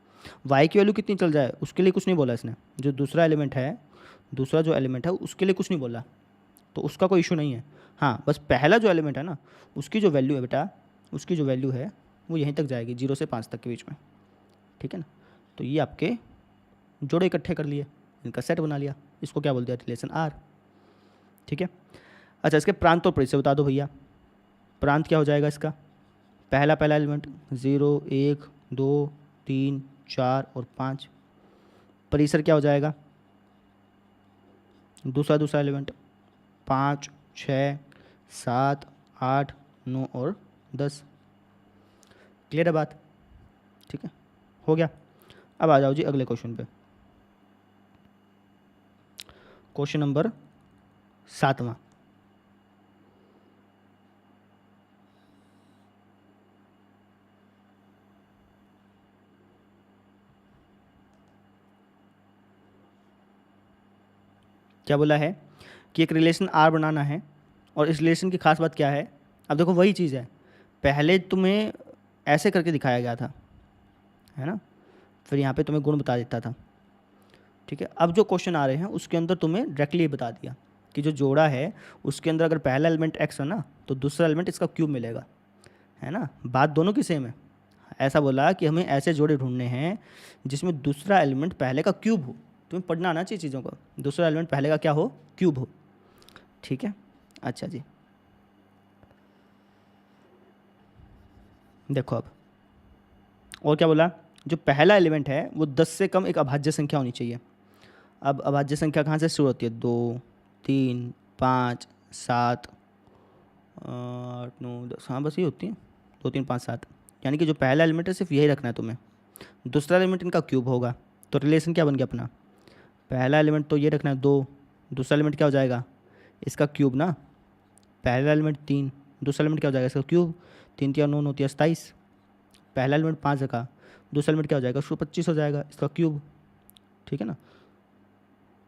[SPEAKER 1] y की वैल्यू कितनी चल जाए उसके लिए कुछ नहीं बोला इसने, जो दूसरा एलिमेंट है, दूसरा जो एलिमेंट है उसके लिए कुछ नहीं बोला, तो उसका कोई इशू नहीं है। हाँ, बस पहला जो एलिमेंट है ना उसकी जो वैल्यू है बेटा, उसकी जो वैल्यू है वो यहीं तक जाएगी, 0 से 5 तक के बीच में, ठीक है ना। तो ये आपके जोड़े इकट्ठे कर लिए, इनका सेट बना लिया, इसको क्या बोल दिया, रिलेशन आर, ठीक है। अच्छा, इसके प्रांत और परिसर बता दो भैया। प्रांत क्या हो जाएगा इसका, पहला पहला एलिमेंट 0 1 2 3 4 और 5। परिसर क्या हो जाएगा? दूसरा दूसरा एलिमेंट 5 6 7 8 9 और 10। क्लियर है बात? ठीक है, हो गया। अब आ जाओ जी अगले क्वेश्चन पे। क्वेश्चन नंबर 7वां। क्या बोला है कि एक रिलेशन आर बनाना है, और इस रिलेशन की खास बात क्या है? अब देखो वही चीज़ है, पहले तुम्हें ऐसे करके दिखाया गया था, है ना, फिर यहाँ पे तुम्हें गुण बता देता था। ठीक है, अब जो क्वेश्चन आ रहे हैं उसके अंदर तुम्हें डायरेक्टली बता दिया कि जो जोड़ा है उसके अंदर अगर पहला एलिमेंट एक्स है ना, तो दूसरा एलिमेंट इसका क्यूब मिलेगा, है ना। बात दोनों की सेम है। ऐसा बोला कि हमें ऐसे जोड़े ढूंढने हैं जिसमें दूसरा एलिमेंट पहले का क्यूब हो। तुम्हें पढ़ना आना चाहिए चीज़ों को। दूसरा एलिमेंट पहले का क्या हो? क्यूब हो। ठीक है, अच्छा जी, देखो अब और क्या बोला, जो पहला एलिमेंट है वो 10 से कम एक अभाज्य संख्या होनी चाहिए। अब अभाज्य संख्या कहाँ से शुरू होती है? 2 3 5 7 8 9 10, हाँ बस ये होती है 2 3 5 7। यानी कि जो पहला एलिमेंट है सिर्फ यही रखना है तुम्हें, दूसरा एलिमेंट इनका क्यूब होगा। तो रिलेशन क्या बन गया अपना? पहला एलिमेंट तो ये रखना है 2, दूसरा एलिमेंट क्या हो जाएगा? इसका क्यूब ना। पहला एलिमेंट 3, दूसरा एलिमेंट क्या हो जाएगा? इसका क्यूब। 3 3 9 9 27। पहला एलिमेंट 5 रखा, दूसरा एलिमेंट क्या हो जाएगा? 25 हो जाएगा, इसका क्यूब। ठीक है ना।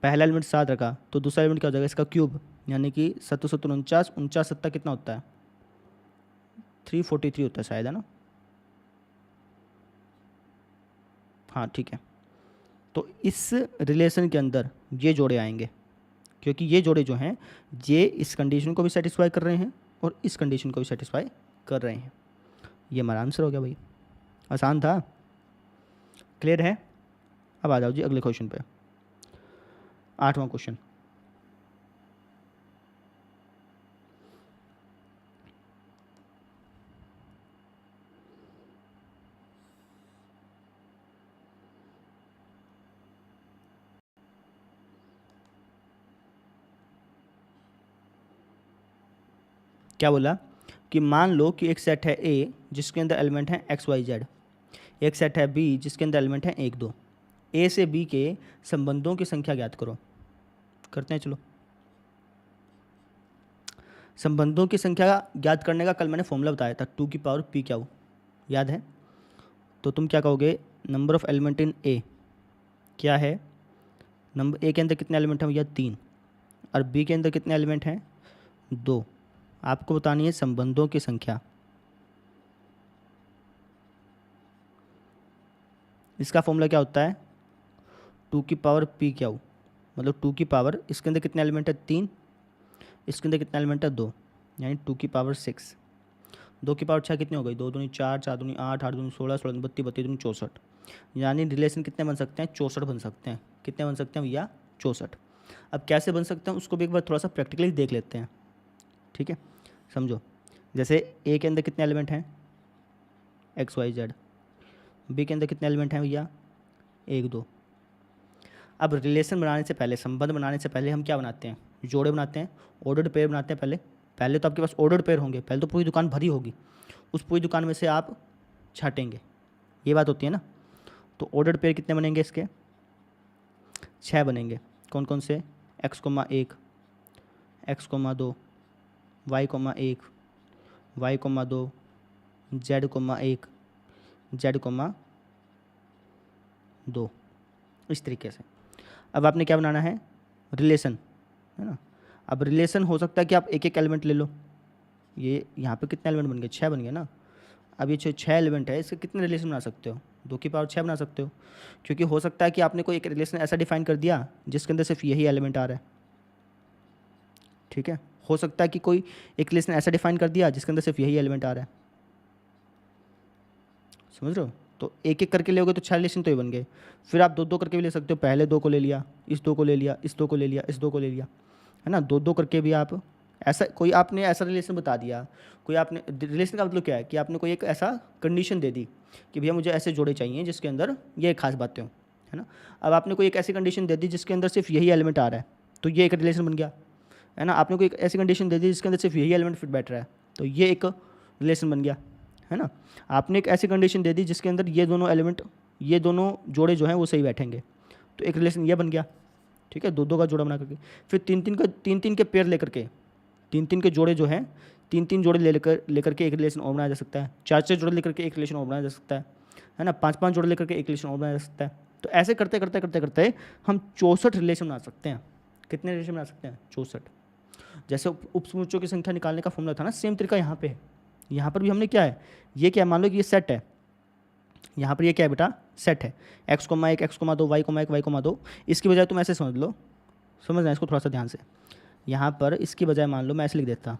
[SPEAKER 1] पहला एलिमेंट 7 रखा तो दूसरा एलिमेंट क्या हो जाएगा? इसका क्यूब। यानी कि 7 7 49, 49 7 कितना होता है? 343 होता है शायद, है ना। हाँ ठीक है, तो इस रिलेशन के अंदर ये जोड़े आएंगे, क्योंकि ये जोड़े जो हैं ये इस कंडीशन को भी सेटिस्फाई कर रहे हैं और इस कंडीशन को भी सेटिस्फाई कर रहे हैं। ये हमारा आंसर हो गया भाई, आसान था। क्लियर है? अब आ जाओ जी अगले क्वेश्चन पे, 8वां क्वेश्चन। क्या बोला कि मान लो कि एक सेट है ए जिसके अंदर एलिमेंट हैं एक्स वाई जेड, एक सेट है बी जिसके अंदर एलिमेंट हैं 1 2। ए से बी के संबंधों की संख्या ज्ञात करो। करते हैं चलो। संबंधों की संख्या ज्ञात करने का कल मैंने फॉर्मूला बताया था, 2 की पावर पी क्यू, याद है? तो तुम क्या कहोगे? नंबर ऑफ एलिमेंट इन ए क्या है? नंबर ए के अंदर कितने एलिमेंट हैं भैया? 3। और बी के अंदर कितने एलिमेंट हैं? 2। आपको बतानी है संबंधों की संख्या। इसका फॉर्मूला क्या होता है? 2 की पावर पी क्यू, मतलब 2 की पावर, इसके अंदर कितने एलिमेंट है? 3। इसके अंदर कितने एलिमेंट है? 2, यानी 2 की पावर 6। 2 की पावर 6 कितनी हो गई? 2 दूनी 4, 4 दूनी 8, 8 दूनी 16, 16 32, 32 दूनी 64। यानी रिलेशन कितने बन सकते हैं? 64 बन सकते हैं। कितने बन सकते हैं भैया? 64। अब कैसे बन सकते हैं उसको भी एक बार थोड़ा सा प्रैक्टिकली देख लेते हैं। ठीक है, समझो। जैसे ए के अंदर कितने एलिमेंट हैं? X Y Z. बी के अंदर कितने एलिमेंट हैं भैया? 1 2। अब रिलेशन बनाने से पहले, संबंध बनाने से पहले हम क्या बनाते हैं? जोड़े बनाते हैं, ऑर्डर्ड पेयर बनाते हैं। पहले तो आपके पास ऑर्डर्ड पेयर होंगे, पहले तो पूरी दुकान भरी होगी, उस पूरी दुकान में से आप छाटेंगे, ये बात होती है ना। तो ऑर्डर्ड पेयर कितने बनेंगे इसके? 6 बनेंगे। कौन कौन से? x, 1, x, 2, y, 1, y, 2, z, 1, z, 2। इस तरीके से अब आपने क्या बनाना है? रिलेशन, है ना। अब रिलेशन हो सकता है कि आप एक एक एलिमेंट ले लो। ये यहाँ पे कितने एलिमेंट बन गए? 6 बन गए ना। अब ये 6 एलिमेंट है, इसके कितने रिलेशन बना सकते हो? 2 की पावर 6 बना सकते हो, क्योंकि हो सकता है कि आपने कोई एक रिलेशन ऐसा डिफाइन कर दिया जिसके अंदर सिर्फ यही एलिमेंट आ रहा है। ठीक है, हो सकता है कि कोई एक रिलेशन ऐसा डिफाइन कर दिया जिसके अंदर सिर्फ यही एलिमेंट आ रहा है। समझ रहे हो? तो एक एक करके लोगे तो 6 रिलेशन तो ही बन गए। फिर आप 2 2 करके भी ले सकते हो। पहले 2 को ले लिया, इस 2 को ले लिया, इस 2 को ले लिया, इस 2 को ले लिया, है ना। 2 2 करके भी आप ऐसा कोई आपने ऐसा रिलेशन बता दिया, कोई आपने, रिलेशन का मतलब क्या है कि आपने कोई एक ऐसा कंडीशन दे दी कि भैया मुझे ऐसे जोड़े चाहिए जिसके अंदर ये खास बातें हों, है ना। अब आपने कोई एक ऐसी कंडीशन दे दी जिसके अंदर सिर्फ यही एलिमेंट आ रहा है, तो ये एक रिलेशन बन गया, है ना। आपने कोई एक ऐसी कंडीशन दे दी जिसके अंदर सिर्फ यही एलिमेंट फिट बैठ रहा है, तो ये एक रिलेशन बन गया, है ना। आपने एक ऐसी कंडीशन दे दी जिसके अंदर ये दोनों एलिमेंट, ये दोनों जोड़े जो हैं वो सही बैठेंगे, तो एक रिलेशन ये बन गया, ठीक है। दो दो का जोड़ा बना करके, फिर तीन तीन के पेयर लेकर के, तीन तीन के जोड़े जो हैं, तीन तीन जोड़े लेकर के एक रिलेशन और बनाया जा सकता है, चार चार जोड़े लेकर के एक रिलेशन और बनाया जा सकता है ना, पांच पांच जोड़े लेकर के एक रिलेशन और बनाया जा सकता है। तो ऐसे करते करते करते करते हम 64 रिलेशन बना सकते हैं। कितने रिलेशन बना सकते हैं? 64। जैसे उपसमुच्चयों की संख्या निकालने का फॉर्मूला था ना, सेम तरीका यहाँ पे है। यहाँ पर भी हमने क्या है, ये क्या है, मान लो कि ये सेट है, यहाँ पर ये क्या है बेटा, सेट है, x, 1 x, 2 y, 1 y, 2। इसकी बजाय तुम ऐसे समझ लो, समझना इसको थोड़ा सा ध्यान से। यहाँ पर इसकी बजाय मान लो मैं ऐसे लिख देता,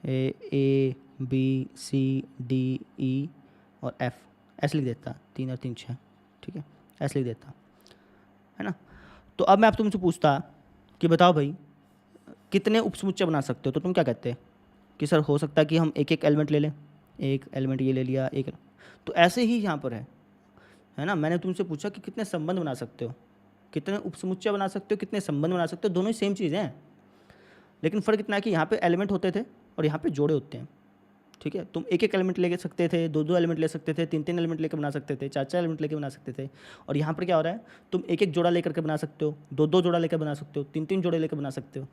[SPEAKER 1] A B C D E और एफ, ऐसे लिख देता, 3 और 3 6, ठीक है, ऐसे लिख देता, है ना। तो अब मैं आप तुमसे पूछता कि बताओ भाई कितने उपसमुच्चय बना सकते हो, तो तुम क्या कहते हैं कि सर हो सकता है कि हम एक एक एलिमेंट ले लें, एक एलिमेंट ये ले लिया एक, तो ऐसे ही यहाँ पर है ना। मैंने तुमसे पूछा कि कितने संबंध बना सकते हो, कितने उपसमुच्चय बना सकते हो, कितने संबंध बना सकते हो, दोनों ही सेम चीज़ हैं, लेकिन फ़र्क इतना है कि यहाँ पे एलिमेंट होते थे और यहाँ पे जोड़े होते हैं, ठीक है। तुम एक एक एलिमेंट ले सकते थे, दो दो एलिमेंट ले सकते थे, तीन तीन एलिमेंट लेकर बना सकते थे, चार चार एलिमेंट लेकर बना सकते थे, और यहाँ पर क्या हो रहा है, तुम एक एक जोड़ा लेकर के बना सकते हो, दो दो जोड़ा लेकर बना सकते हो, तीन तीन जोड़े लेकर बना सकते हो।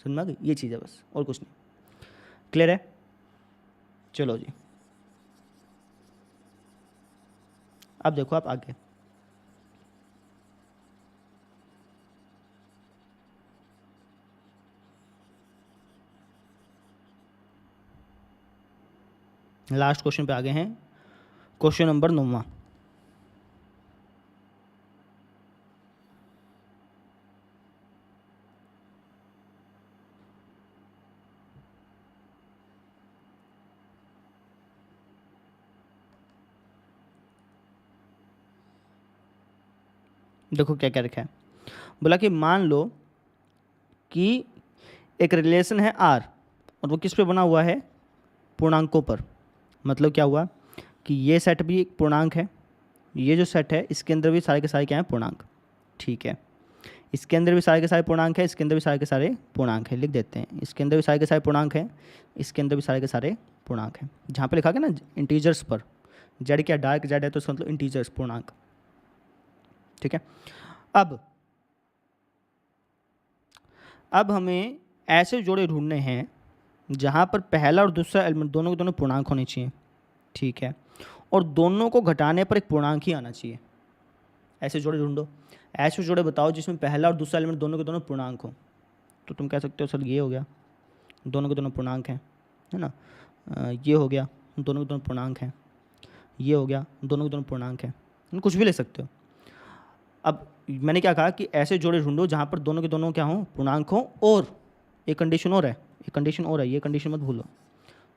[SPEAKER 1] समझ में आ गई? ये चीज़ है बस, और कुछ नहीं। क्लियर है? चलो जी, अब देखो आप आगे। लास्ट क्वेश्चन पे आगे हैं, क्वेश्चन नंबर 9। देखो क्या क्या रखा है, बोला कि मान लो कि एक रिलेशन है आर और वो किस पे बना हुआ है, पूर्णांकों पर। मतलब क्या हुआ कि ये सेट भी एक पूर्णांक है, ये जो सेट है इसके अंदर भी सारे के सारे क्या हैं, पूर्णांक, ठीक है। इसके अंदर भी सारे के सारे पूर्णांक है, इसके अंदर भी सारे के सारे पूर्णांक है, लिख देते हैं, इसके अंदर भी सारे के सारे पूर्णांक हैं, इसके अंदर भी सारे के सारे पूर्णांक हैं। जहाँ पे लिखा गया ना इंटीजर्स पर, जेड क्या डार्क जेड है तो इसका मतलब इंटीजर्स, पूर्णांक, ठीक है। अब हमें ऐसे जोड़े ढूंढने हैं जहाँ पर पहला और दूसरा एलिमेंट दोनों के दोनों पूर्णांक होने चाहिए, ठीक है, और दोनों को घटाने पर एक पूर्णांक ही आना चाहिए। ऐसे जोड़े ढूंढो, ऐसे जोड़े बताओ जिसमें पहला और दूसरा एलिमेंट दोनों के दोनों पूर्णांक हो। तो तुम कह सकते हो सर ये हो गया, दोनों के दोनों पूर्णांक हैं, है ना, ये हो गया, दोनों के दोनों पूर्णांक हैं, ये हो गया, दोनों के दोनों पूर्णांक हैं, कुछ भी ले सकते हो। अब मैंने क्या कहा कि ऐसे जोड़े ढूंढो जहाँ पर दोनों के दोनों क्या हों, पूर्णांक हों, और एक कंडीशन और है, एक कंडीशन और है, ये कंडीशन मत भूलो।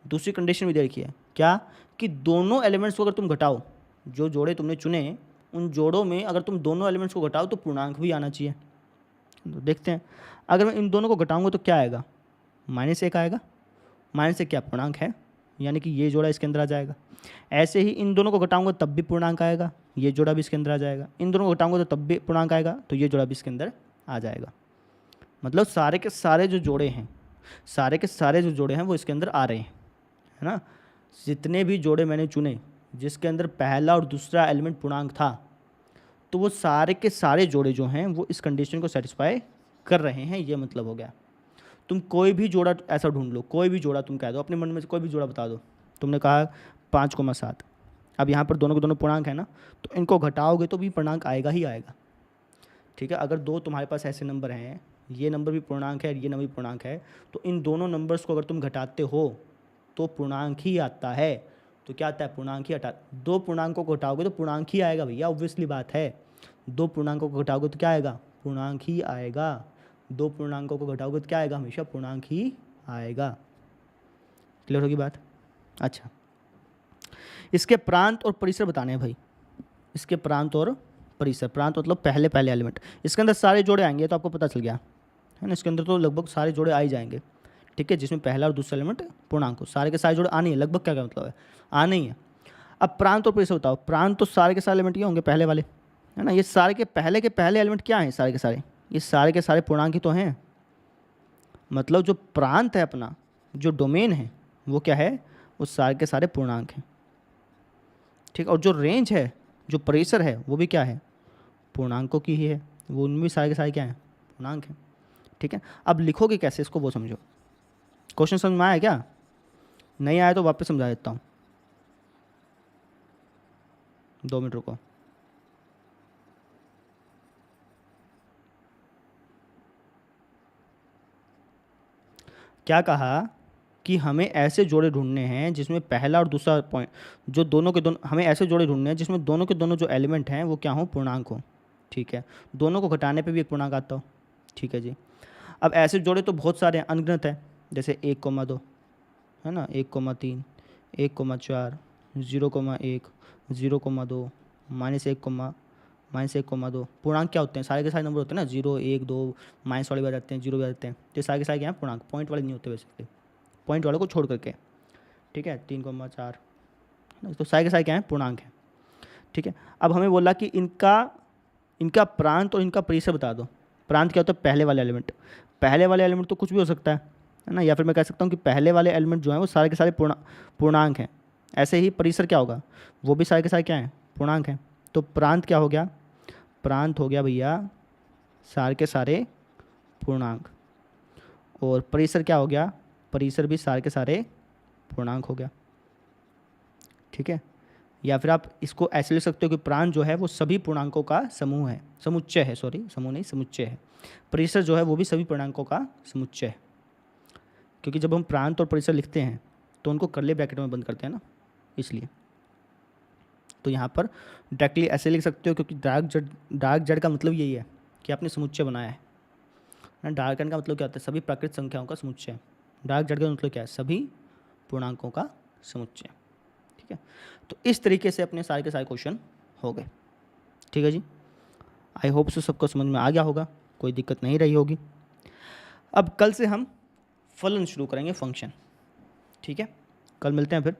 [SPEAKER 1] दूसरी कंडीशन भी दे रखी है, क्या कि दोनों एलिमेंट्स को अगर तुम घटाओ, जो जोड़े तुमने चुने उन जोड़ों में अगर तुम दोनों एलिमेंट्स को घटाओ तो पूर्णांक भी आना चाहिए। तो देखते हैं, अगर मैं इन दोनों को घटाऊंगा तो क्या आएगा, -1 आएगा, -1 क्या पूर्णांक है, यानी कि ये जोड़ा इसके अंदर आ जाएगा। ऐसे ही इन दोनों को घटाऊंगा तब भी पूर्णांक आएगा, ये जोड़ा भी इसके अंदर आ जाएगा। इन दोनों को घटाऊंगा तो तब भी पूर्णांक आएगा, तो ये जोड़ा भी इसके अंदर आ जाएगा। मतलब सारे के सारे जो जोड़े हैं, सारे के सारे जो जोड़े हैं वो इसके अंदर आ रहे हैं, है ना। जितने भी जोड़े मैंने चुने जिसके अंदर पहला और दूसरा एलिमेंट पूर्णांक था, तो वो सारे के सारे जोड़े जो हैं वो इस कंडीशन को सेटिस्फाई कर रहे हैं, ये मतलब हो गया। तुम कोई भी जोड़ा ऐसा ढूंढ लो, कोई भी जोड़ा तुम कह दो, अपने मन में से कोई भी जोड़ा बता दो। तुमने कहा 5,7, अब यहाँ पर दोनों के दोनों पूर्णांक है ना, तो इनको घटाओगे तो भी पूर्णांक आएगा ही आएगा, ठीक है। अगर दो तुम्हारे पास ऐसे नंबर हैं, ये नंबर भी पूर्णांक है, ये नंबर भी पूर्णांक है, तो इन दोनों नंबर्स को अगर तुम घटाते हो तो पूर्णांक ही आता है। तो क्या आता है, पूर्णांक ही हटा, दो पूर्णांकों को घटाओगे तो पूर्णांक ही आएगा भैया, ऑब्वियसली बात है। दो पूर्णांकों को घटाओगे तो क्या आएगा, पूर्णांक ही आएगा। दो पूर्णांकों को घटाओगे तो क्या आएगा, हमेशा पूर्णांक ही आएगा। क्लियर होगी बात? अच्छा, इसके प्रांत और परिसर बताने हैं भाई, इसके प्रांत और परिसर। प्रांत मतलब पहले पहले एलिमेंट, इसके अंदर सारे जोड़े आएंगे तो आपको पता चल गया, है ना। इसके अंदर तो लगभग सारे जोड़े आ ही जाएंगे, ठीक है, जिसमें पहला और दूसरा एलिमेंट पूर्णांक हो। सारे के सारे जोड़े आने ही है, लगभग क्या मतलब है, आने ही है। अब प्रांत और परिसर बताओ। प्रांत तो सारे के सारे एलिमेंट ये होंगे पहले वाले, है ना। ये सारे के पहले एलिमेंट क्या हैं, सारे के सारे, ये सारे के सारे पूर्णांक ही तो हैं। मतलब जो प्रांत है अपना, जो डोमेन है वो क्या है, वो सारे के सारे पूर्णांक हैं, ठीक। और जो रेंज है, जो परिसर है, वो भी क्या है, पूर्णांकों की ही है। वो उनमें भी सारे के सारे क्या हैं, पूर्णांक हैं, ठीक है। अब लिखोगे कैसे इसको वो समझो। क्वेश्चन समझ में आया क्या, नहीं आया तो वापस समझा देता हूँ, 2 मिनट रुको। क्या कहा कि हमें ऐसे जोड़े ढूंढने हैं जिसमें पहला और दूसरा पॉइंट, जो दोनों के दोनों, हमें ऐसे जोड़े ढूंढने हैं जिसमें दोनों के दोनों जो एलिमेंट हैं वो क्या हो, पूर्णांक हो, ठीक है। दोनों को घटाने पे भी एक पूर्णांक आता हो, ठीक है जी। अब ऐसे जोड़े तो बहुत सारे हैं, अनगिनत है। जैसे 1,2 है ना, 1,3, 1,4, 0,1, 0,2, -1,2। पूर्णांक क्या होते हैं, सारे के सारे नंबर होते हैं ना, 0, 1, 2, माइनस वाले भी आ जाते हैं, 0 भी आ जाते हैं। तो सारे के सारे क्या हैं, पूर्णांक, पॉइंट वाले नहीं होते बेसिकली, पॉइंट वाले को छोड़ करके, ठीक है। 3,4 है ना, तो सारे के सारे क्या हैं, पूर्णांक हैं, ठीक है। अब हमें बोला कि इनका प्रांत और इनका परिसर बता दो। प्रांत क्या होता है, पहले वाले एलिमेंट। पहले वाले एलिमेंट तो कुछ भी हो सकता है ना, या फिर मैं कह सकता हूँ कि पहले वाले एलिमेंट जो हैं वो सारे के सारे पूर्णांक हैं। ऐसे ही परिसर क्या होगा, वो भी सारे के सारे क्या हैं, पूर्णांक हैं। तो प्रांत क्या हो गया, प्रांत हो गया भैया सारे के सारे पूर्णांक। और परिसर क्या हो गया, परिसर भी सारे के सारे पूर्णांक हो गया, ठीक है। या फिर आप इसको ऐसे लिख सकते हो कि प्रांत जो है वो सभी पूर्णांकों का समूह है, समुच्चय है, सॉरी समूह नहीं, समुच्चय है। परिसर जो है वो भी सभी पूर्णांकों का समुच्चय है, क्योंकि जब हम प्रांत और परिसर लिखते हैं तो उनको कर्ली ब्रैकेट में बंद करते हैं ना, इसलिए। तो यहाँ पर डायरेक्टली ऐसे लिख सकते हो, क्योंकि डार्क जेड का मतलब यही है कि आपने समुच्चय बनाया है ना। डार्क एन का मतलब क्या होता है, सभी प्राकृत संख्याओं का समुच्चय। डार्क जेड का मतलब क्या है, सभी पूर्णांकों का समुच्चय, ठीक है। तो इस तरीके से अपने सारे के सारे क्वेश्चन हो गए, ठीक है जी। आई होप सो सबको समझ में आ गया होगा, कोई दिक्कत नहीं रही होगी। अब कल से हम फलन शुरू करेंगे, फंक्शन, ठीक है। कल मिलते हैं फिर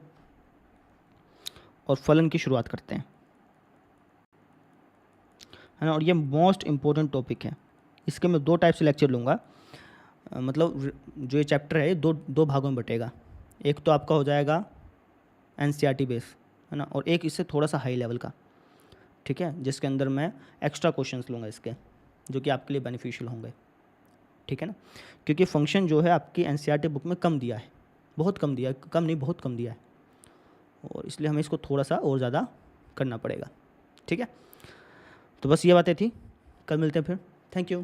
[SPEAKER 1] और फलन की शुरुआत करते हैं, है ना। और ये मोस्ट इम्पोर्टेंट टॉपिक है, इसके मैं 2 टाइप से लेक्चर लूँगा। मतलब जो ये चैप्टर है दो भागों में बटेगा। एक तो आपका हो जाएगा NCERT बेस, है ना, और एक इससे थोड़ा सा हाई लेवल का, ठीक है, जिसके अंदर मैं एक्स्ट्रा क्वेश्चंस लूँगा इसके, जो कि आपके लिए बेनिफिशियल होंगे, ठीक है ना। क्योंकि फंक्शन जो है आपकी NCERT बुक में कम दिया है, बहुत कम दिया है, कम नहीं बहुत कम दिया है, और इसलिए हमें इसको थोड़ा सा और ज़्यादा करना पड़ेगा, ठीक है। तो बस ये बातें थी, कल मिलते हैं फिर, थैंक यू।